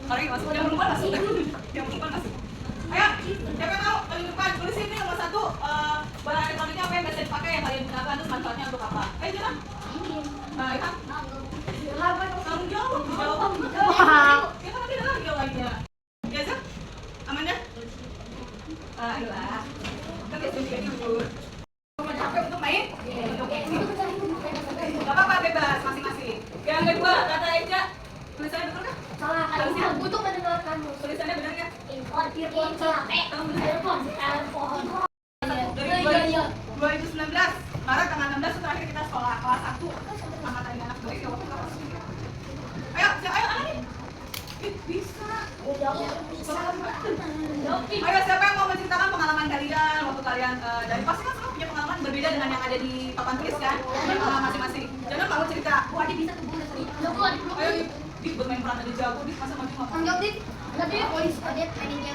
Orang yang masuk, yang perempuan masuk. Yang perempuan masuk. Ayo, siapa yang mau paling depan? Tulis ini nomor 1. Barang elektroniknya apa yang biasa dipakai, yang kalian gunakan, terus manfaatnya untuk apa? Ayo jalan. Nah, Ilham. Tanggung jawab. Kita nanti ada lagi lainnya. Ya, Zah? Aman ya? Ayolah. Kan biasanya juga diukur. Capek untuk main? Gak apa-apa, bebas masing-masing. Yang kedua, kata Eja. Tulisannya betul kan? Salah, untuk mendengarkan Tulisannya benar kan? earphone Dari 2019 Maret tanggal 16 itu terakhir kita sekolah kelas 1 sama tadi anak gue ya waktu kelas 1. Ayo anak nih. Bisa. Ayo siapa yang mau menceritakan pengalaman kalian waktu kalian dari pasti kan semua punya pengalaman berbeda dengan yang ada di papan tulis kan? Punya pengalaman masing-masing. Jangan kamu cerita. Adi bisa tuh Ayo Dik bermain peran ada jago Dik masa maju apa? Enggak, Dik. Enggak, Dik. Polis kadet mainnya.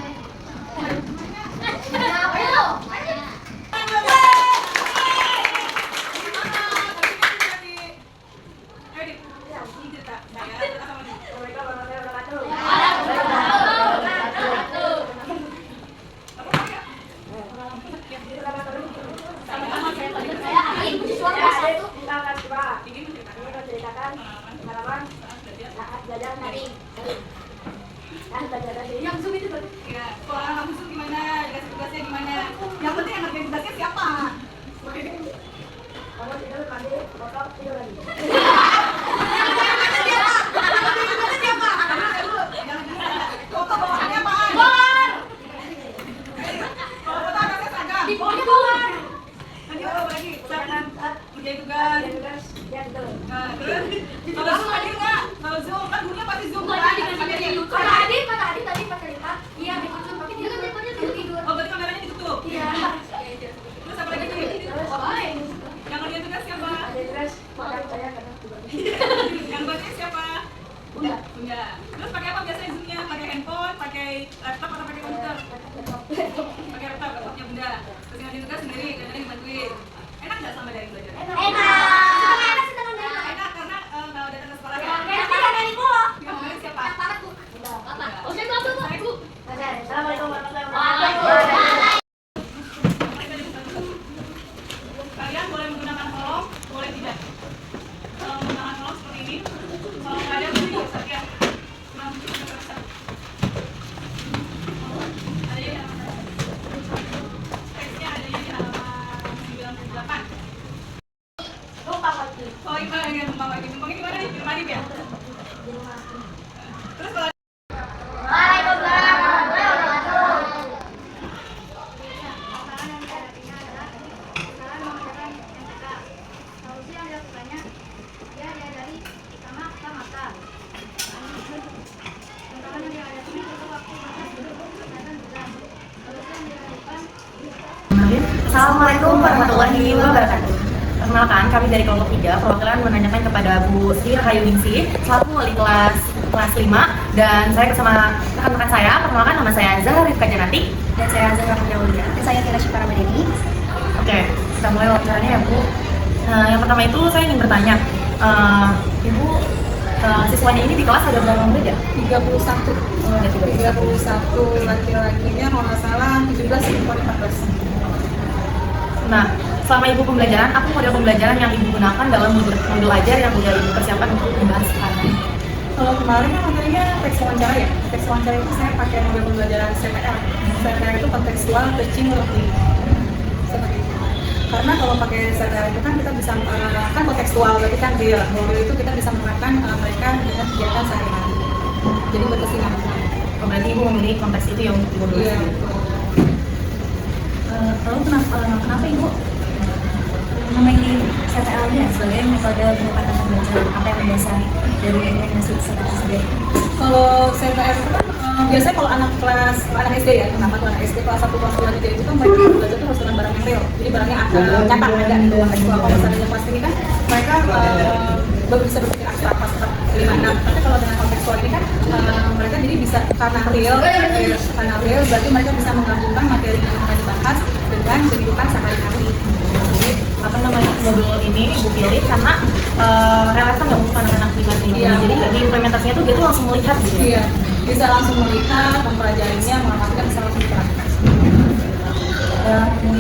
Yang Zoom itu ya, sekolah kamu Zoom gimana? Dikasih tugasnya gimana? Yang penting yang ngerjain tugasnya siapa? Kamu tidur mandi, bokap tidur lagi. Kalau Zoom kan gurunya pasti Zoom kan? Kata Adi tadi pas cerita, iya ditutup, tapi dia kan teleponnya tidur. Oh berarti kameranya ditutup? Iya. Terus apa lagi nih? Yang ngerjain tugas siapa? Yang bagian siapa? Bunda. Terus pakai apa biasanya Zoomnya? Pakai handphone, pakai laptop atau pakai komputer? Pakai laptopnya Bunda. Terus yang ngerjain tugas sendiri, kadang-kadang dibantuin. Enak nggak sama dari belajar? Enak Enak karena kalau datang ke sekolah ya. Kayak tadi ada di gua. Yang kemarin siapa? Assalamualaikum warahmatullahi wabarakatuh. Kalian boleh menggunakan kolom, boleh tidak. Kalau menggunakan kolom seperti ini, kalau nggak ada boleh diusak ya. Ada di halaman teksnya ada di halaman 98. Oh gimana ya numpangnya gimana nih? Di rumah ya? Terus kalau Assalamualaikum warahmatullahi wabarakatuh. Perkenalkan, kami dari kelompok 3 perwakilan menanyakan kepada Bu Sri Rahayuningsih selaku wali kelas 5 dan saya bersama rekan-rekan saya. Perkenalkan, nama saya Zahra Rifka Janati Dan saya Zahra Fitraulia. Dan saya Tira Syifara Madani. Oke, kita mulai wawancaranya ya Bu. Yang pertama itu saya ingin bertanya, Ibu siswanya ini di kelas ada berapa murid ya? 31 laki-lakinya kalau nggak salah 17 perempuan 14. Nah, selama Ibu pembelajaran, apa model pembelajaran yang Ibu gunakan dalam modul ajar yang sudah Ibu persiapkan untuk membahas sekarang? Kalau kemarin kan materinya teks wawancara ya. Teks wawancara itu saya pakai model pembelajaran CPR. CPR itu kontekstual teaching learning. Seperti itu. Karena kalau pakai CPR itu kan kita bisa kan kontekstual, berarti kan di modul itu kita bisa menerapkan mereka dengan kegiatan sehari-hari. Jadi berkesinambungan. Oh, berarti Ibu memilih konteks itu yang untuk modul Iya. Lalu kenapa Ibu memilih CPL-nya sebagai metode pendekatan pembelajaran? Apa yang mendasari dari rekomendasi CPL sendiri? Kalau CPR itu kan biasanya kalau anak SD ya, kenapa tuh anak SD kelas 1 kelas 2 gitu itu kan mereka belajar tuh harus dengan barang yang real. Jadi barangnya nyata ada di luar tekstual. Kalau misalnya kelas ini kan mereka baru bisa berpikir abstrak pas 5-6. Tapi kalau dengan kontekstual ini kan mereka jadi bisa karena real berarti mereka bisa menggabungkan materi yang akan dibahas dengan kehidupan sehari-hari. Jadi apa namanya modul ini Ibu pilih karena relevan nggak untuk anak-anak privat ini? Iya. Jadi di implementasinya tuh dia tuh langsung melihat gitu. Iya. bisa langsung melihat, mempelajarinya, mengamalkan, bisa langsung diterapkan.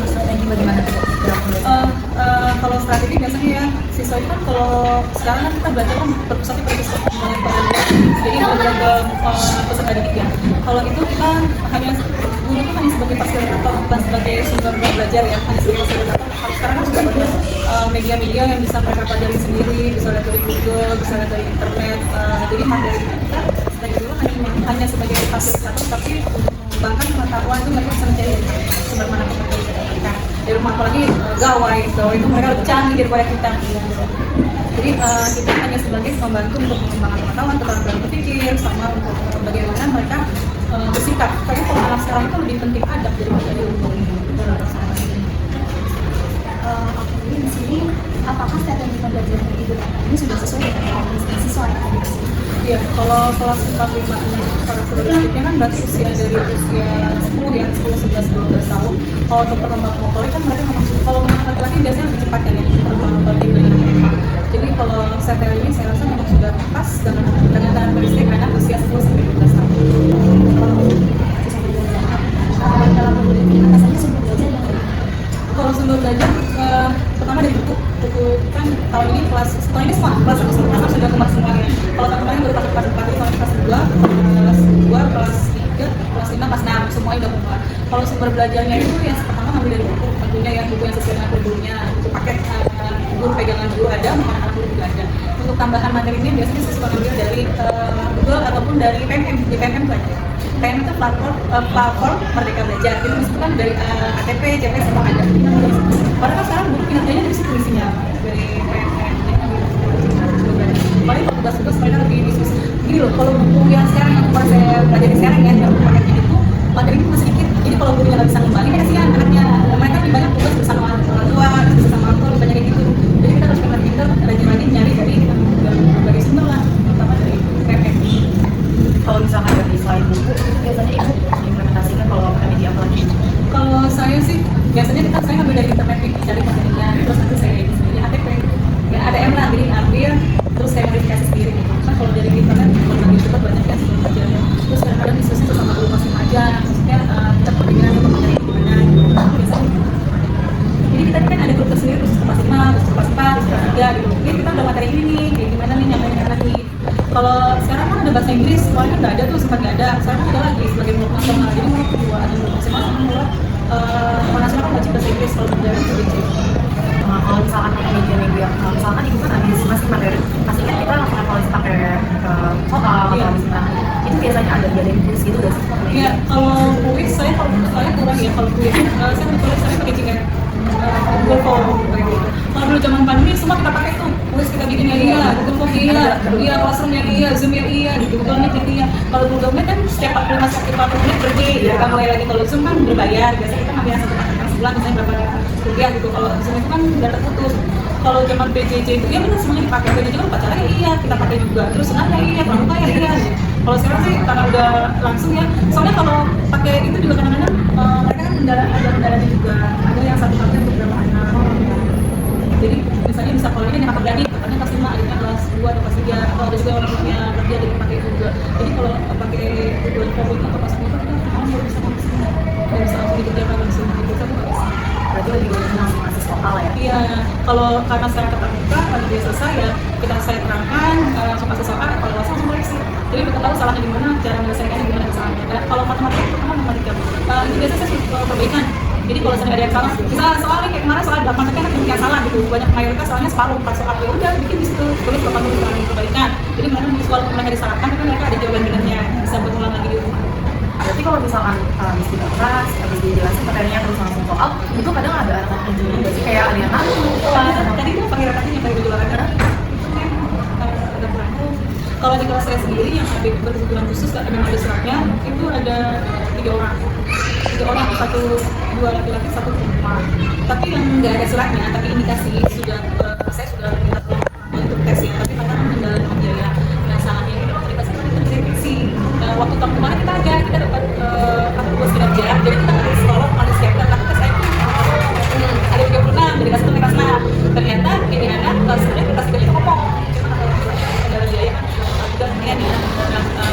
Strategi bagaimana tuh? Kalau strategi biasanya ya siswa itu kan kalau sekarang kan kita belajar kan berpusatnya pada siswa jadi beragam peserta didik ya. Kalau itu kita hanya guru itu hanya sebagai fasilitator bukan sebagai sumber belajar ya, hanya sebagai fasilitator. Sekarang kan sudah banyak media-media yang bisa mereka pelajari sendiri, bisa lihat dari Google, bisa lihat dari internet. Jadi materi kita sebagai guru hanya sebagai fasilitator, tapi bahkan pengetahuan itu mereka bisa mencari sumber mana mereka bisa dapatkan di rumah, apalagi gawai itu mereka lebih canggih daripada kita. Jadi kita hanya sebagai membantu untuk mengembangkan pengetahuan, keterampilan berpikir, sama untuk bagaimana mereka bersikap. Karena kalau anak sekarang itu lebih penting adab daripada ilmu. Oke, di sini apakah strategi pembelajaran hidup ini sudah sesuai dengan siswa yang ada di sini? Iya, kalau kelas 4, 5, 6 para produktifnya kan berarti usia dari usia 10 ya, 10, 11, 12 tahun. Kalau untuk perkembangan motorik kan mereka memang kalau anak laki-laki biasanya lebih cepat kan ya perkembangan motorik dibandingkan. Jadi kalau CTL ini saya rasa memang sudah pas dengan karakteristik anak usia 10 sampai 12 tahun. Dalam apa saja sumber belajar yang Kalau sumber belajar pertama dari buku kan tahun ini kelas ini semua kelas 1 sampai kelas 6 sudah kemas semuanya. Kalau tahun kemarin baru kelas 4 sampai kelas 2, kelas 3, kelas 5, kelas 6 semuanya udah kemas. Kalau sumber belajarnya itu yang pertama ngambil dari buku, tentunya ya buku yang sesuai dengan kurikulumnya, buku paket guru pegangan guru ada, anak guru juga ada. Untuk tambahan materi ini biasanya siswa ngambil dari Google ataupun dari PMM, di PMM itu aja. PMM itu platform Merdeka Belajar. Itu misalkan dari ATP, CPS semua ada. Padahal kan sekarang buku kinerjanya dari situ isinya dari PMM. Paling kalau tugas-tugas mereka lebih diskusi. Gini loh, kalau buku yang sekarang yang saya pelajari sekarang ya, yang paketnya itu materi itu masih sedikit. Jadi kalau gurunya nggak bisa ngembangin, kasihan anaknya. Mereka lebih banyak tugas bersama orang tua, bersama orang tua, lebih banyak gitu. Jadi kita harus pintar-pintar rajin-rajin nyari dari berbagai sumber lah, terutama dari PMM. Kalau misalkan dari selain buku, itu biasanya ibu implementasikan kalau pakai media apa lagi? Kalau saya sih biasanya saya ngambil dari internet nih, cari materinya, terus nanti saya edit sendiri ATP. Ya ada lah, jadi ambil, terus saya modifikasi sendiri. Kan kalau dari internet, kalau dari YouTube banyak kan sebelum belajarnya. Terus kadang-kadang diskusi tuh sama guru masing aja, maksudnya kita perbincangan untuk materi gimana gitu. Biasanya. Jadi kita kan ada grup tersendiri, terus kelas 5, terus kelas 4, terus kelas 3 gitu. Ini kita udah materi ini nih, kayak gimana nih nyampein anak nih. Kalau sekarang kan ada bahasa Inggris, soalnya nggak ada tuh, sempat nggak ada. Sekarang kan ada lagi sebagai mulut nasional, jadi mulut kedua ada mulut nasional sama mulut nasional kan wajib bahasa Inggris kalau belajar itu gitu. Kalau misalkan pakai media, misalkan ibu kan habis masih materi, pasti kan kita langsung evaluasi pakai soal atau habis itu biasanya ada diadain kuis gitu gak sih? Iya, kalau kuis saya kurang ya, kalau kuis saya kebetulan saya pakai Cigen Google Form gitu. Kalau dulu zaman pandemi semua kita pakai tuh kuis, kita bikin ya iya, Google Form iya, Classroom ya iya, Zoom ya iya, gitu. Google Meet ya iya. Kalau Google Meet kan setiap 45 menit pergi, ya kan mulai lagi. Kalau Zoom kan berbayar, biasanya kita ngambil yang 1 paket sebulan, misalnya berapa rupiah gitu. Kalau Zoom itu kan udah terputus. Kalau zaman PJJ itu ya benar semuanya dipakai. PJJ kan pacarnya iya, kita pakai juga. Terus senangnya iya, pramuka ya iya. Kalau sekarang sih karena udah langsung ya. Soalnya kalau pakai itu juga kadang-kadang mereka kan ada kendalanya juga. Ada yang satu paket untuk beberapa anak. Jadi misalnya bisa kalau ini yang kakak beradik, kakaknya kelas 5, adiknya kelas 2 atau kelas 3, atau ada juga orang tuanya kerja dengan pakai itu juga. Jadi kalau pakai Google Form atau pas itu kita nggak bisa langsung dikerjakan langsung gitu, satu nggak bisa. Berarti lebih banyak masih soal ya? Iya, kalau karena secara tetap muka, kalau dia selesai ya saya terangkan, langsung kasih soal, evaluasi langsung koreksi. Jadi kita tahu salahnya di mana, cara menyelesaikannya gimana kesalahannya. Kalau matematika pertama matematika, itu biasanya saya perbaikan. Jadi kalau ada yang salah, misalnya soalnya kayak kemarin soal 8 kan yang salah gitu, banyak mayoritas soalnya separuh, pas soal ya udah bikin di situ, terus 80 perbaikan. Jadi mana soal mereka disalahkan, kan mereka ada jawaban benarnya, bisa berulang lagi di rumah. Berarti kalau misalkan habis di kelas, habis dijelasin materinya terus langsung soal, itu kadang ada anak-anak yang juga nggak sih, kayak ada yang Tadi itu pakai rekannya yang pakai baju olahraga. Ada kurang. Kalau di kelas saya sendiri yang ada berkebutuhan khusus, memang ada suratnya, itu ada 3 orang, 2 laki-laki, 1 perempuan. Tapi yang nggak ada suratnya, tapi indikasi saya sudah minta untuk tesnya, tapi karena kendala biaya. Nah salahnya itu waktu dikasih itu deteksi. Waktu tahun kemarin kita dapat tugas kinerja, jadi kita harus sekolah harus siapkan tapi tes itu ada 36, jadi kasih kelas 6. Ternyata ini anak sebenarnya kita itu ngomong, cuma kendala biaya kan juga kemudian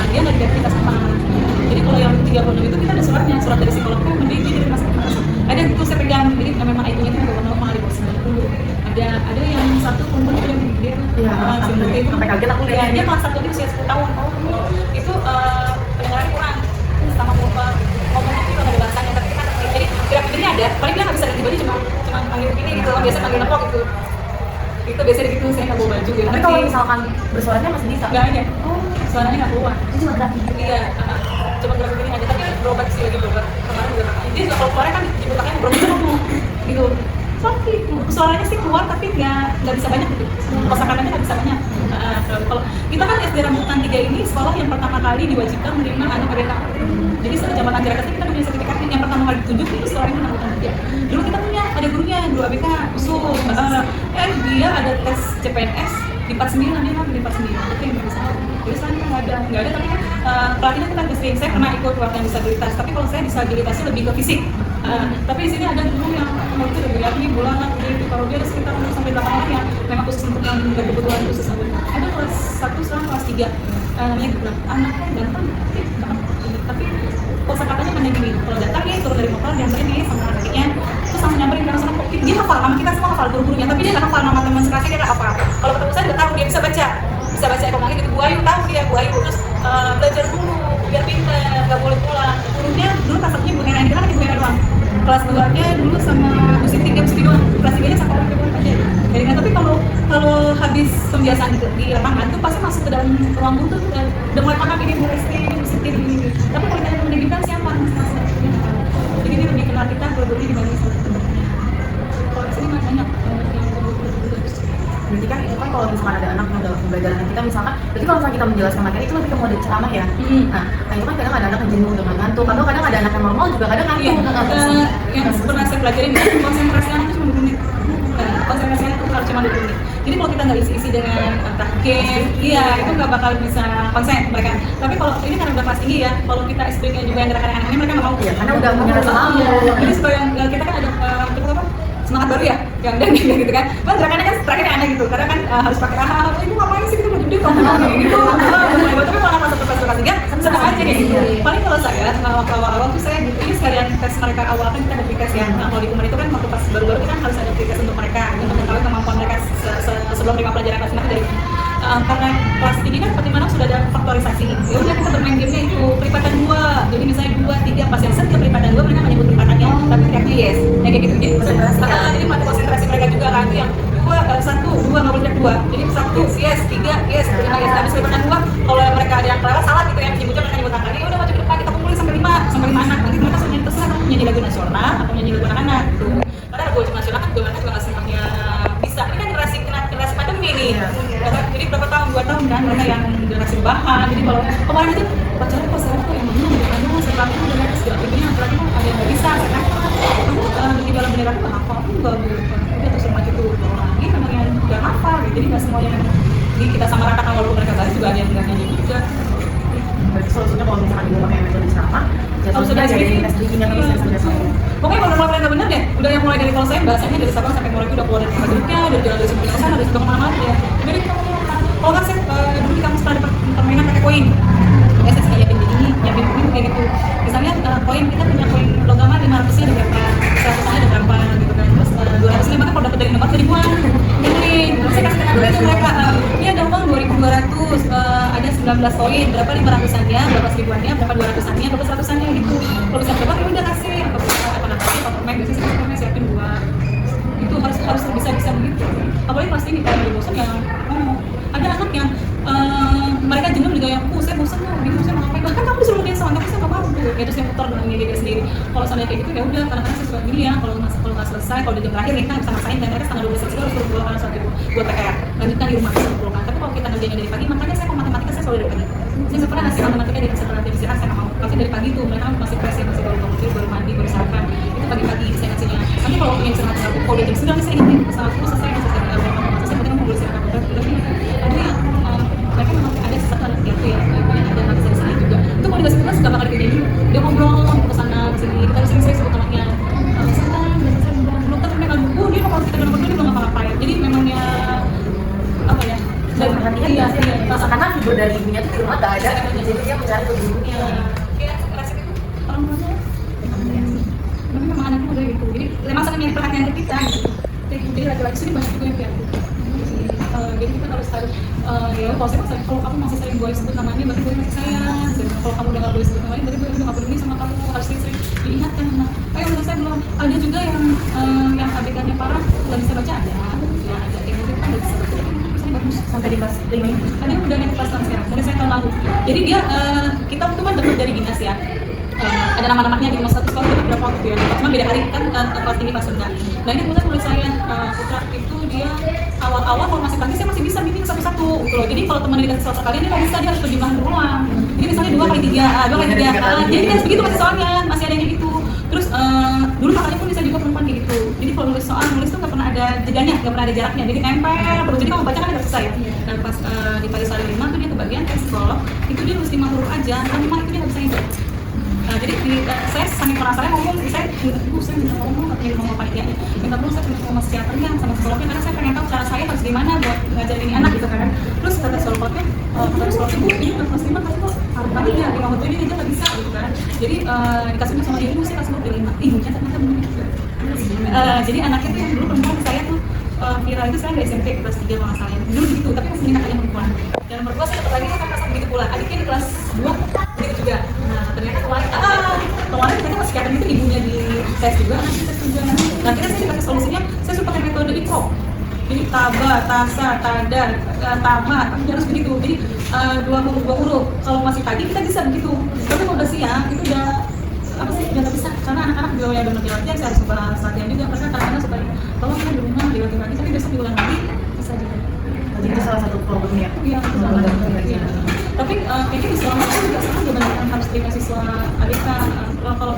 dia nggak kita sama anak. Jadi kalau yang 36 itu kita ada suratnya, surat dari psikolog kan mending jadi masuk. Ada itu saya pegang, jadi memang IT-nya itu normal di bawah 90. Ada yang satu umur itu yang dia sampai kaget aku lihat dia kelas 1 dia usia 10 tahun. Itu pendengaran kurang sama ngomongnya itu ada bahasanya, tapi kan jadi gerak-geriknya ada, paling dia nggak bisa ganti baju cuma panggil gini gitu, biasa panggil nepok gitu. Itu biasanya gitu, saya nggak bawa baju gitu. tapi kalau misalkan bersuaranya masih bisa nggak ada, suaranya nggak keluar. Itu cuma gerak gitu. Iya, cuma gerak-gerikin aja, tapi berobat sih lagi berobat kemarin juga. Dia juga kalau keluarnya kan dibukakan berobat ngomong gitu. Sakit, suaranya sih keluar tapi nggak bisa banyak gitu. Kosakatanya nggak bisa banyak. Kalau kita kan SD Rambutan 3 ini sekolah yang pertama kali diwajibkan menerima anak ABK. Jadi sejak zaman ajar kasih kita punya sertifikatnya, yang pertama kali ditunjuk itu sekolahnya Rambutan 3. Dulu kita punya ada gurunya, guru ABK usul. Dia ada tes CPNS di 49, dia kan di 49 itu yang bisa. Jadi sekarang nggak ada, tapi kan pelatihnya kita sering, saya pernah ikut pelatihan disabilitas, tapi kalau saya disabilitasnya lebih ke fisik. Tapi di sini ada guru yang itu lebih lagi bulanan, jadi kalau dia ada sekitar 6 sampai 8 orang yang memang khusus untuk yang berkebutuhan khusus. Ada kelas 1 sekarang kelas 3, namanya bilang anaknya ganteng, tapi kosakatanya kan gini, kalau datang dia turun dari motor, diantarin nih sama adiknya, terus sama nyamperin ke sana, dia hafal, nama kita semua hafal guru-gurunya, tapi dia nggak hafal nama teman sekelasnya, dia nggak hafal. Kalau ketemu saya udah tahu, dia bisa baca ekonomi gitu, Bu Ayu tahu dia, Bu Ayu, terus belajar dulu, biar pintar, nggak boleh pulang. Gurunya dulu kelas 1-nya Bu Hera, kita kan Ibu Hera doang. Kelas 2-nya dulu sama Bu Siti, dia Siti doang. Kelas 3-nya sama Ibu Hera aja. Jadi tapi kalau habis pembiasaan di lapangan tuh pasti masuk ke dalam ruang guru tuh udah mulai paham ini Bu Resti, Bu Siti, ini. Tapi kalau kita mendidikan siapa? Jadi ini lebih kenal kita guru-gurunya dibanding sama. Kalau di sini banyak yang berarti kan itu kan kalau misalkan ada anak yang dalam pembelajaran kita misalkan, berarti kalau misalkan kita menjelaskan materi itu lebih ke mode ceramah ya. Nah itu kan kadang ada anak yang jenuh dengan ngantuk, atau kadang ada anak yang normal juga kadang ngantuk. Yang pernah saya pelajarin konsentrasi anak itu cuma 2 menit. Konsentrasi anak itu harus cuma 2 menit. Jadi kalau kita nggak isi-isi dengan entah game, itu nggak bakal bisa konsen mereka. Tapi kalau ini karena udah kelas tinggi ya, kalau kita explain juga yang gerakan anaknya mereka nggak mau. Ya karena udah punya rasa malu. Jadi supaya kita kan ada semangat baru ya, yang dan gitu kan. Kan gerakannya kan terakhirnya aneh gitu, karena kan harus pakai ibu ngapain sih gitu, gede kok gitu. Tapi kalau anak masuk kelas 3 senang aja kayak gitu. Paling kalau saya waktu awal tuh saya gitu, ini sekalian tes mereka awal kan kita ada aplikasi ya. Nah kalau di Kumar itu kan waktu pas baru-baru kita harus ada aplikasi untuk mereka, untuk mengetahui kemampuan mereka sebelum terima pelajaran kelas 5 dari karena kelas tinggi kan seperti mana sudah ada faktorisasi. Ya udah kita bermain gamenya itu perlipatan 2. Jadi misalnya 2, 3 pas yang set ke perlipatan 2 mereka menyebut perlipatannya, tapi teriaknya yes. Kayak gitu. Jadi mati konsentrasi mereka juga kan itu yang 1, 2 nggak boleh 2. Jadi 1 yes, 3 yes, 5 yes. Habis perlipatan 2 kalau mereka ada yang kelewat salah gitu ya, menyebutnya mereka nyebut angka. Ya udah maju ke depan kita kumpulin sampai 5 anak. Nanti mereka sudah terserah nyanyi lagu nasional atau nyanyi lagu anak-anak gitu. Karena lagu nasional kan juga nggak semuanya bisa. Ini kan generasi pandemi nih. Jadi berapa tahun, 2 tahun kan mereka yang generasi bahan. Jadi kalau kemarin itu pacarnya pas saya tuh yang begini setelah itu udah segala begini, apalagi ada yang nggak bisa. Saya kan di dalam bendera itu hafal pun nggak udah terus remaja itu lagi memang yang nggak hafal. Jadi nggak semuanya jadi kita sama ratakan walaupun mereka bahas juga ada yang nggak nyanyi juga. Berarti solusinya kalau misalkan di pakai metode ceramah, jatuhnya dari tes speaking atau tes sampai. Pokoknya kalau mulai nggak benar deh, udah yang mulai dari kalau saya bahasanya dari Sabang sampai Merauke udah keluar dari Madridnya, udah jalan dari sebelah sana, dari sebelah mana-mana ya. Jadi kalau nggak saya dulu di kampus ada permainan pakai koin. Ya saya sekali nyiapin ini kayak gitu. Misalnya koin kita punya koin logam 500-nya ada berapa, 100-nya ada berapa gitu kan. Terus 200-nya bahkan kalau dapat dari tempat ribuan. Ini saya kasih kenal ke mereka. Ini ada uang 2.200, ada 19 koin, berapa 500-annya, berapa 1000-annya, berapa 200-annya, berapa 100-annya gitu. Kalau bisa berapa ya udah kasih. Biasanya saya siapin 2 itu harus bisa begitu. Apalagi pasti ini kalau udah bosan ya ada anak yang mereka jenuh juga yang saya bosan loh, bingung saya mau ngapain, bahkan kamu disuruh ngerjain soal tapi saya nggak mau gitu. Ya terus yang putar dengan diri dia sendiri. Kalau soalnya kayak gitu ya udah, kadang-kadang saya suka gini ya, kalau nggak selesai, kalau di jam terakhir kita bisa ngasain dan mereka setengah 12 juga harus suruh pulang saat itu buat PR lanjutkan di rumah bisa pulang. Tapi kalau kita ngerjainnya dari pagi, makanya saya kalau matematika saya selalu dari pagi. Saya nggak pernah ngasih matematika dari setelah jam istirahat, saya nggak mau. Pasti dari pagi tuh mereka masih fresh, masih baru bangun, baru mandi, baru sarapan. Itu pagi-pagi saya ngasihnya. Nanti kalau punya istirahat aku, kalau udah jam 9 saya ingetin sama aku selesai penting mau istirahat. Ada yang mereka memang ada satu anak itu ya, ada anak saya sendiri juga. Itu kalau dikasih tugas nggak bakal dikerjain dulu. Dia ngobrol ke sana ke sini. Kita sering sebut anaknya. Belum tentu mereka buku dia kalau kita dalam dia belum ngapa-ngapain. Jadi memangnya apa ya? Dan perhatikan ya, karena figur dari ibunya tuh di rumah gak ada, jadi dia mencari ibunya. Kayak resep itu orang tuanya. Tapi memang anaknya udah gitu. Jadi memang sangat nyari perhatian ke kita. Gitu. Jadi laki-laki sini banyak juga yang kayak gitu. Jadi kita harus ya kalau kamu masih sering boleh sebut namanya berarti boleh masih sayang. Dan kalau kamu udah nggak boleh sebut namanya berarti boleh udah nggak peduli sama kamu, harus sering diingatkan. Nah, menurut saya belum ada juga yang ABK-nya parah nggak bisa baca ada, ya ada yang mungkin kan nggak bisa baca. Tapi bagus Sampai di kelas 5 ini. ada yang udah naik kelas 6 sekarang, dari saya tahun lalu. Jadi dia kita tuh kan dapat dari dinas ya. Ada nama-namanya di satu sekolah itu berapa waktu ya, cuma beda hari kan kelas tinggi kelas rendah. Nah ini kemudian menurut saya Putra itu dia awal-awal kalau masih pagi saya masih bisa bikin satu-satu gitu loh. Jadi kalau teman dikasih soal sekali dia nggak bisa, dia harus perjumlahan berulang. Jadi misalnya 2 kali 3, jadi dia harus begitu masih soalnya, masih ada yang gitu. Terus dulu kakaknya pun bisa juga perempuan kayak gitu. Jadi kalau nulis soal nulis tuh nggak pernah ada jedanya, nggak pernah ada jaraknya, jadi nempel terus. Jadi kalau baca kan nggak selesai ya. Dan pas di pagi sore 5 tuh dia kebagian tes psikolog, itu dia nulis 5 huruf aja, tapi memang itu dia nggak bisa ingat. Jadi saya sangat penasaran ngomong, saya minta ngomong panitianya, minta tolong saya minta sama psikiaternya, sama psikolognya, karena saya pengen tahu cara saya harus gimana buat ngajarin ini anak gitu kan. Terus kata psikolognya, ini kelas 5 kasih kok harus banget ya, 5 huruf ini aja nggak bisa gitu kan. Jadi dikasih sama ibu, saya kasih huruf 5, ibunya ternyata benar juga. Jadi anaknya tuh yang dulu perempuan saya tuh viral itu saya dari SMP kelas 3 kalau nggak salah ya. Dulu begitu, tapi masih minta kalian perempuan. Dan nomor 2 saya dapat lagi kan kelas begitu pula, adiknya di kelas 2 begitu juga. Nah ternyata kemarin kita pas sekarang itu ibunya di tes juga, nanti tes juga. Nah kita saya dikasih solusinya, saya suka pakai metode IPRO. Jadi taba, tasa, tada, tama, tapi harus begitu. Jadi 2 huruf. Kalau masih pagi kita bisa begitu. Tapi kalau udah siang itu udah apa sih, udah nggak bisa. Karena anak-anak juga yang udah latihan, saya harus bahas latihan juga. Karena kadang-kadang supaya tolong kan di rumah dilatih lagi, tapi besok diulang lagi bisa juga. Jadi itu salah satu problemnya. Iya, itu salah satu. Tapi kayaknya di sekolah saya juga sekarang juga banyak yang harus terima siswa ABK.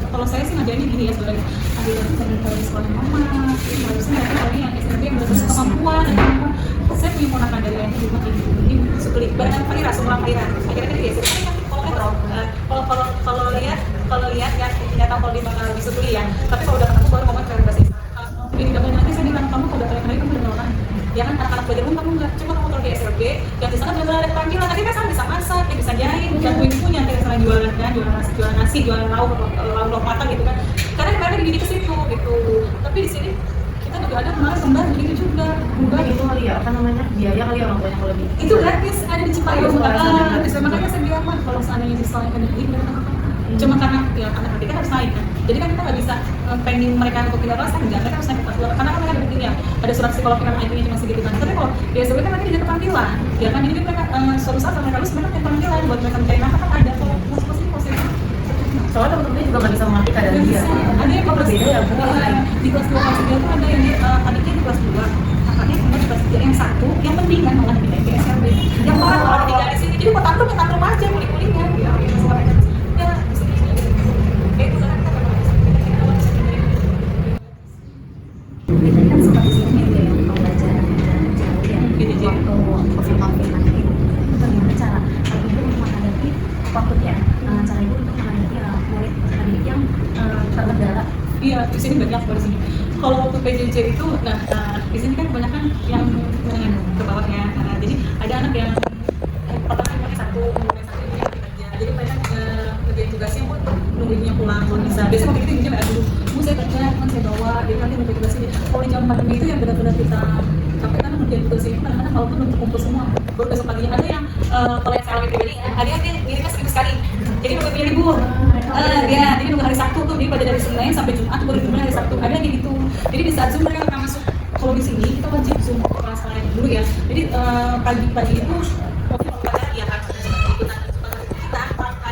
Kalau saya sih ngajarinnya gini ya, sebenarnya ABK itu jangan di sekolah mama, harusnya ngajarin kali yang SMP yang benar-benar kemampuan dan kemampuan. Saya punya ponakan dari yang di rumah ini Sukli, barang Fahira, seorang Fahira. Akhirnya kan dia kalau lihat ya tidak tahu kalau dia bakal di Sukli ya. Tapi kalau udah ketemu baru ngomong ke bahasa Ini nanti saya bilang kamu kalau udah kali kamu udah orang. Ya kan anak-anak belajar pun kamu nggak, cuma kamu kalau di SLB yang di sana benar-benar ada panggilan, tapi kan bisa masak, ya bisa jahit, bantuin punya, kayak misalnya jualan kan, jualan nasi, jualan lauk matang gitu kan. Karena mereka dididik ke situ gitu. Tapi di sini kita juga ada kemarin kembar begitu juga. Enggak itu kali ya, apa namanya, biaya kali orang tuanya kalau lebih. Itu gratis, ada di Cipayung. Makanya saya bilang kalau seandainya di sekolah yang negeri mereka cuma karena ya anak kita harus naik kan. Jadi kan kita nggak bisa pengen mereka untuk pindah kelas kan, enggak, mereka harus naik ke kelas 2 karena kan mereka ada buktinya, ada surat psikolog yang IQ-nya cuma segitu kan. Tapi kalau di SLB kan mereka tidak panggilan, ya kan, jadi mereka suatu saat mereka harus mereka panggilan buat mereka mencari nafkah kan ada. Kalau masuk proses soalnya temen-temennya juga nggak bisa mengerti keadaan dia. ada yang kelas beda ya bu. Di kelas 2 kelas 3 tuh ada yang adiknya di kelas 2, kakaknya di kelas 3, yang satu yang penting kan malah pindah ke SLB, yang parah kalau tinggal di sini. Jadi kok tantrum aja kuling-kulingnya ya Tadi kan sempat disinggung juga yang pembelajaran jauh ya, waktu konfirmasi itu bagaimana cara ibu untuk menghadapi waktunya, cara ibu untuk menghadapi murid tadi yang terkendala. Iya, di sini banyak di sini. Kalau waktu PJJ itu, di sini kan kebanyakan yang menengah ke bawah ya. Jadi ada anak yang pertama satu yang kerja. Jadi banyak ngerjain tugasnya pun nungguinnya pulang belum bisa. Biasanya waktu itu ibunya dulu, saya kerja, kan saya bawa, dia nanti ngerjain tugasnya. Kalau di zaman pandemi itu yang benar-benar kita capek kan ngerjain tugas ini, kadang-kadang kalau pun belum kumpul semua. Baru besok paginya ada yang kalau yang saya alami pribadi, ada yang dia ngirimnya seminggu sekali. Jadi nunggu punya libur. Jadi nunggu hari Sabtu tuh, dia pada dari Senin sampai Jumat baru liburnya hari Sabtu. Ada yang gitu. Jadi di saat Zoom mereka akan masuk. Kalau di sini kita wajib Zoom kelas lain dulu ya. Jadi pagi-pagi itu pelajaran ya kan. Kita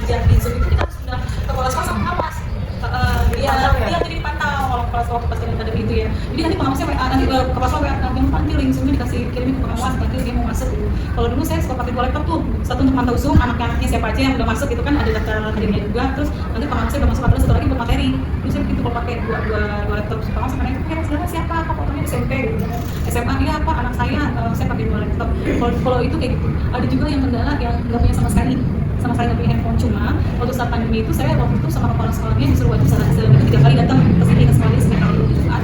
ajar di Zoom itu kita sudah ke kelas sama kawas. Dia jadi dipantau kalau kelas pas ada itu ya. Jadi nanti pengawasnya nanti kelas yang panggil Zoomnya dikasih kirimin ke pengawas, nanti dia mau masuk. Kalau dulu saya suka pakai 2 laptop tuh, satu untuk mantau Zoom, anaknya siapa aja yang udah masuk itu kan ada daftar hadirnya juga, terus nanti pengawasnya udah masuk, ada satu lagi buat materi. Terus saya begitu kalau pakai dua laptop pengawas karena itu kira siapa fotonya di SMP gitu. SMA iya apa anak saya pakai 2 laptop. Kalau itu kayak gitu. Ada juga yang kendala yang nggak punya sama sekali nggak punya handphone. Cuma waktu saat pandemi itu saya waktu itu sama kepala sekolahnya disuruh wajib salat itu 3 kali datang ke sini ke sekolah setiap kali Jumat.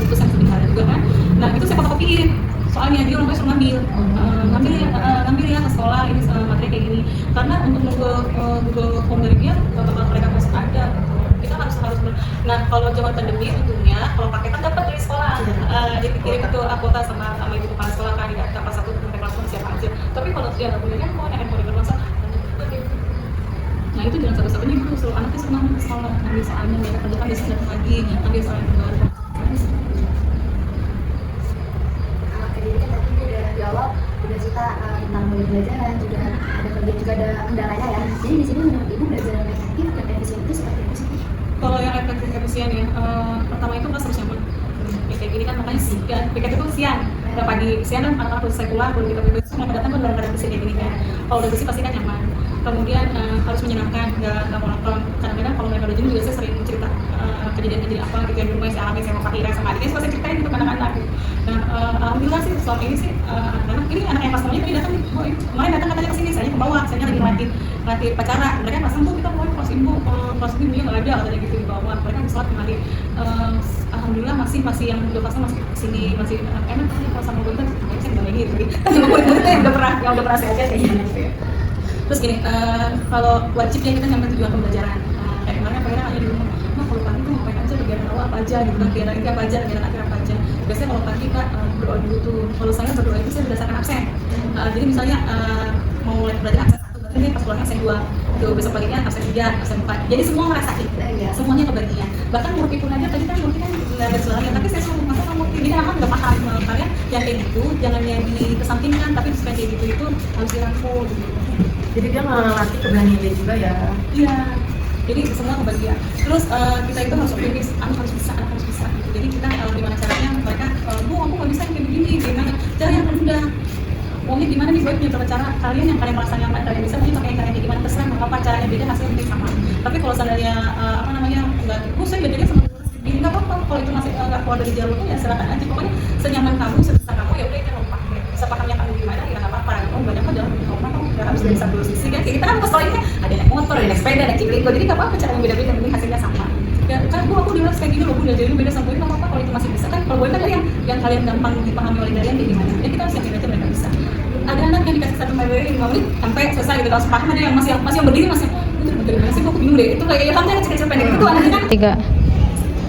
Itu saya sedih juga kan. Nah itu saya fotokopiin soalnya dia orangnya suruh ngambil ya ke sekolah ini materi kayak gini, karena untuk Google Form dari dia nggak bakal mereka masuk ada. Kita harus nah kalau zaman pandemi untungnya kalau paketan dapat dari sekolah, jadi kirim itu kuota sama ibu kepala sekolah kan, tidak dapat satu sampai kelas pun siapa aja. Tapi kalau dia nggak punya handphone di masa, nah itu jangan sampai-sampai gitu, suruh anaknya semua ke sekolah, ngambil soalnya mereka kerjakan besok datang lagi, ngambil soal yang baru. Udah cerita tentang pembelajaran, juga ada kerja, juga ada kendalanya ya. Jadi di sini menurut ibu belajar yang efektif dan efisien itu seperti apa sih? Kalau yang efektif efisien ya, pertama itu kelas harus nyaman. Ya, kayak gini kan makanya sih, piket itu siang, udah pagi siang kan anak-anak harus saya pulang, baru kita bebas, mereka datang kan udah bersih kayak gini kan. Kalau udah bersih pasti kan nyaman. Kemudian harus menyenangkan, nggak monoton. Kadang-kadang kalau mereka udah jenuh juga saya sering cerita kejadian-kejadian apa gitu yang di rumah saya alami sama Pak Ira sama adiknya, saya ceritain gitu ke anak-anak. Nah, alhamdulillah sih selama ini sih anak-anak ini anak yang pas semuanya tadi datang nih, kemarin datang katanya kesini, saya ke bawah, saya lagi latih pacara, mereka pas sembuh kita mau kelas ibu nggak ada katanya gitu di bawah, mereka sholat kemarin. Alhamdulillah masih yang udah pasang masih kesini, masih enak sih kalau sama gue kan saya nggak lagi gitu, sama gue yang udah pernah saya kayak gini gitu ya. Terus gini, kalau wajibnya kita nyampe tujuan pembelajaran, kayak kemarin Pak Ira hanya di rumah, kalau pagi tuh ngapain aja, kegiatan awal apa aja gitu, kegiatan ini apa aja, kegiatan akhir apa aja. Biasanya kalau pagi Kak berdoa dulu tuh, kalau saya berdoa itu saya berdasarkan absen. Jadi misalnya mau mulai belajar absen 1, berarti pas pulangnya absen 2, tuh besok paginya absen 3, absen 4. Jadi semua ngerasain, semuanya kebagian. Bahkan Murti pun aja, tadi kan Murti kan belajar selama, tapi saya suruh masa kamu Murti, ini kan anak nggak paham kalian yang kayak gitu, jangan yang dikesampingkan, tapi supaya kayak gitu itu harus dirangkul gitu. Jadi dia ngelatih keberanian dia juga ya. Iya, jadi semua kebagian. Terus kita itu harus optimis, anak harus bisa gitu. Jadi kita gimana caranya mereka, bu aku nggak bisa kayak begini, gimana cara yang mudah, maunya gimana nih, gue punya cara kalian yang kalian merasa nyaman, kalian bisa mungkin pakai kayak gimana, terserah nggak apa-apa, caranya beda, hasilnya mungkin sama. Tapi kalau seandainya nggak, saya bedanya sama gini, nggak apa-apa, kalau itu masih nggak keluar dari jalur itu ya silakan aja, pokoknya senyaman kamu, sebisa kamu ya udah, itu mau pakai, bisa pahamnya kamu gimana ya nggak apa-apa. Banyak kan jalan di rumah, nggak harus dari satu sisi kan, kita kan pas ini ada naik motor, ada naik sepeda, ada cikliko, jadi nggak apa-apa, cara yang beda-beda, yang penting hasilnya sama. Ya kan aku udah kayak gini loh, udah jadi beda sama gue, nggak apa-apa kalau itu masih bisa kan. Kalau gue kan yang kalian gampang dipahami oleh kalian kayak gimana, ya kita harus yakin aja mereka bisa. Ada anak yang dikasih satu materi 5 menit sampai selesai gitu, langsung paham. Ada yang masih berdiri masih bener-bener sih, aku bingung deh itu kayak kamu yang kecil-kecil pendek itu anaknya kan 3.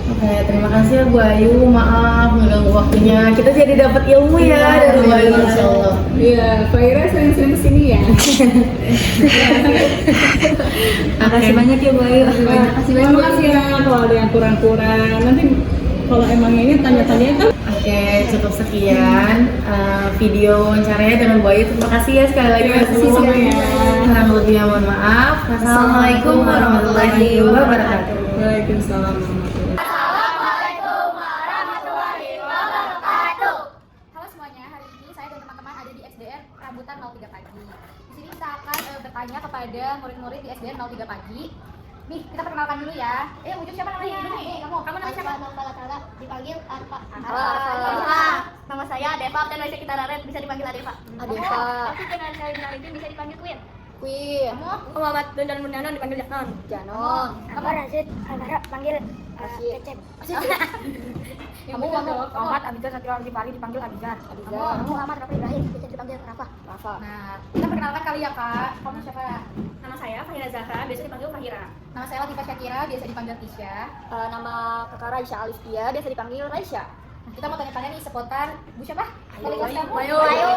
Oke, terima kasih ya Bu Ayu, maaf mengganggu waktunya. Kita jadi dapat ilmu ya dari Bu Ayu, Insya Allah. Iya, Pak Ira sering-sering kesini ya. Makasih banyak ya Bu Ayu. Terima kasih ya, kalau ada yang kurang-kurang nanti kalau emangnya ini tanya-tanya kan. Oke, cukup sekian video wawancaranya dengan Bu Ayu. Terima kasih ya sekali lagi. Terima kasih semuanya. Kurang lebihnya mohon maaf. Assalamualaikum warahmatullahi wabarakatuh. Waalaikumsalam. Halo semuanya, hari ini saya dan teman-teman ada di SDN Rambutan 03 Pagi. Di sini kita akan bertanya kepada murid-murid di SDN 03 Pagi. Nih, kita perkenalkan dulu ya. Wujud siapa namanya? Kamu namanya siapa? Nama Latala, dipanggil Arfa. Nama saya Adeva, dan Raisa kita Raret, bisa dipanggil Adeva. Adeva. Tapi dengan saya itu bisa dipanggil Queen. Queen. Kamu? Muhammad dan Munyanon dipanggil Janon. Janon. Kamu Rashid. Alvara panggil Rashid. Cecep. Kamu Muhammad Abizar Satrio Alkifari dipanggil Abizar. Kamu Muhammad Rafi Ibrahim, bisa dipanggil Rafa. Nah, kita perkenalkan kali ya Kak. Kamu siapa? Nama saya Fahira Zahra, biasa dipanggil Fahira. Nama saya Latifah Syakira, biasa dipanggil Tisha. Nama kakak Raisya Alifia, biasa dipanggil Raisya. Nah, kita mau tanya-tanya nih seputar Bu siapa? Ayu. Wali kelas kamu? Ayu.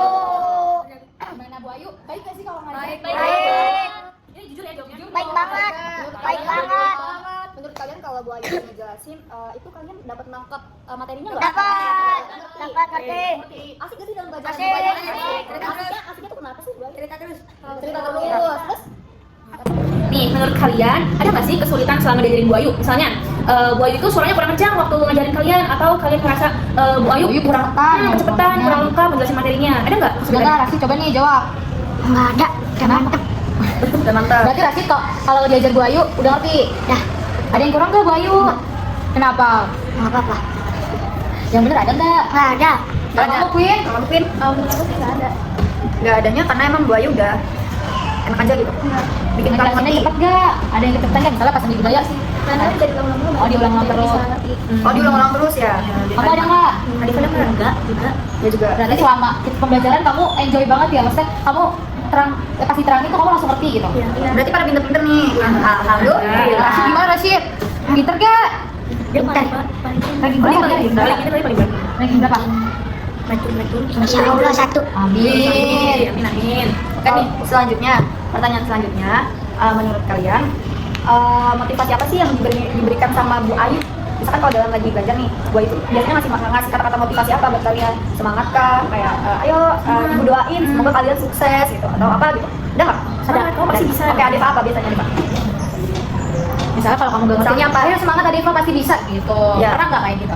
Gimana Bu Ayu? Baik gak sih kalau ngajar? Baik. Ini jujur ya jawabnya. Baik banget. Baik Baik banget. Menurut kalian kalau Bu Ayu ngejelasin, itu kalian dapat nangkep materinya nggak? Dapat. Dapat ngerti. Asik gak sih dalam belajar? Asik. Asiknya tuh kenapa sih Bu Ayu? Cerita terus. Cerita terus. Terus? Nih, menurut kalian ada nggak sih kesulitan selama diajarin Bu Ayu? Misalnya, Bu Ayu itu suaranya kurang kencang waktu ngajarin kalian, atau kalian merasa Bu Ayu kurang kecepatan, kurang lengkap menjelasin materinya? Ada nggak kesulitan? Sebentar, Rasid coba nih jawab. Enggak ada. Udah mantep. Udah mantap. Berarti Rasid kok kalau diajar Bu Ayu udah ngerti. Ya. Ada yang kurang nggak Bu Ayu? Kenapa? Enggak apa-apa. Yang bener ada nggak? Enggak ada. Kalau kamu Queen? Kalau mungkin nggak ada. Nggak adanya karena emang Bu Ayu udah enak aja gitu. Bikin Ngejelasinnya kamu cepet nggak? Ada yang kecepatan nggak? Misalnya pas di budaya sih. Karena udah diulang-ulang Oh, diulang-ulang terus. Oh, diulang-ulang terus ya? Kamu ada nggak? Adik kalian enggak juga? Ya juga. Berarti selama pembelajaran kamu enjoy banget ya, maksudnya kamu pasti terang itu kamu langsung ngerti gitu. Berarti pada pinter-pinter nih. Alhamdulillah. Rashid gimana Rashid? Pinter gak? Dia paling Ranking berapa? Ranking berapa? Insya Allah 1. Amin. Amin. Oke nih, selanjutnya pertanyaan selanjutnya, menurut kalian motivasi apa sih yang diberikan sama Bu Ayu? Misalkan kalau dalam lagi belajar nih, Bu Ayu itu biasanya ngasih kata-kata motivasi apa buat kalian? Semangat kah? Kayak ayo ibu doain semoga kalian sukses gitu atau apa gitu? Ada nggak? Ada. Kamu pasti bisa. Oke, Adeva apa biasanya Adeva? Misalnya kalau kamu gak ngerti Misalnya apa? ayo semangat Adeva pasti bisa gitu. Ya. Pernah nggak kayak gitu?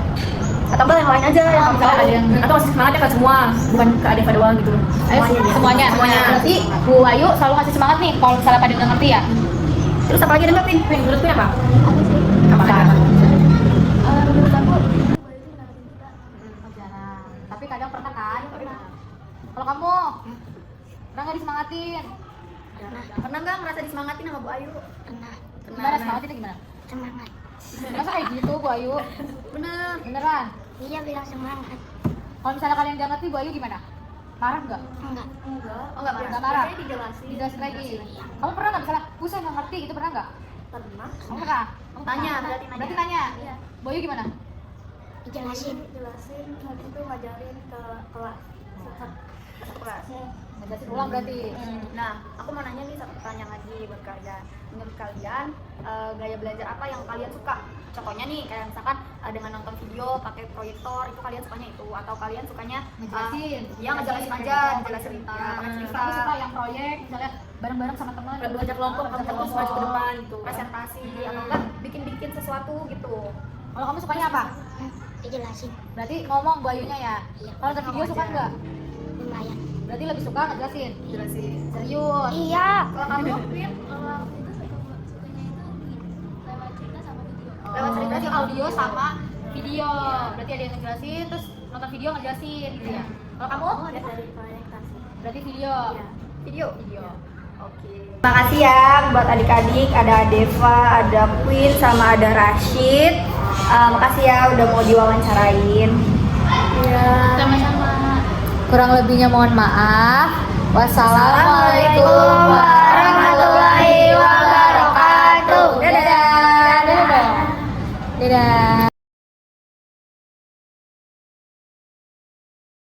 Atau enggak yang lain aja yang kamu Misalnya tahu? ada yang Atau masih semangatnya ke semua, bukan ke Adeva doang gitu? ayo semuanya. Berarti Bu Ayu selalu ngasih semangat nih kalau misalnya pada nggak ngerti ya. Terus apa lagi dengar Pin? Menurut Pin apa? Apa? Menurut aku jarang. Tapi kadang pernah kan? Kalau kamu pernah nggak disemangatin? Pernah nggak ngerasa disemangatin sama Bu Ayu? Pernah. Gimana semangatinnya gimana? Semangat. Masa kayak gitu Bu Ayu? Bener. Beneran? Dia bilang semangat. Kalau misalnya kalian nggak ngerti Bu Ayu gimana? Marah nggak? Enggak. Oh nggak Nggak marah? Biasanya dijelasin. Dijelasin lagi. Kamu pernah nggak misalnya, saya nggak ngerti itu pernah nggak? Pernah. Kamu pernah? Kamu Tanya, pernah? berarti nanya. Berarti tanya. Bu Ayu gimana? Dijelasin. Jelasin habis itu ngajarin ke kelas. Satu kelas. Ngejelasin ulang berarti. Nah, aku mau nanya nih satu pertanyaan lagi buat kalian. Menurut kalian gaya belajar apa yang kalian suka? Contohnya nih kayak misalkan dengan nonton video pakai proyektor itu kalian sukanya itu atau kalian sukanya Ngejelasin. ya ngejelasin aja, ngejelasin cerita, pakai cerita. Kamu suka yang proyek misalnya bareng-bareng sama teman. Belajar kelompok, kamu terus maju ke depan gitu. Presentasi atau enggak bikin-bikin sesuatu gitu. Kalau kamu sukanya apa? Dijelasin. Berarti ngomong Bu Ayunya ya. Iya. Kalau nonton video suka nggak? Lumayan. Berarti lebih suka ngejelasin. Jelasin. Serius. Iya. Kalau kamu Pin? Lewat cerita sih audio sama video. Berarti ada yang ngejelasin terus nonton video ngejelasin gitu ya. Kalau kamu? Dari proyektasi. Berarti video. Video. Video. Oke. Terima kasih ya buat adik-adik, ada Adeva, ada Queen, sama ada Rashid. Makasih ya udah mau diwawancarain. Sama-sama. Kurang lebihnya mohon maaf. Wassalamualaikum warahmatullahi wabarakatuh. Dadah. Dadah. Dadah.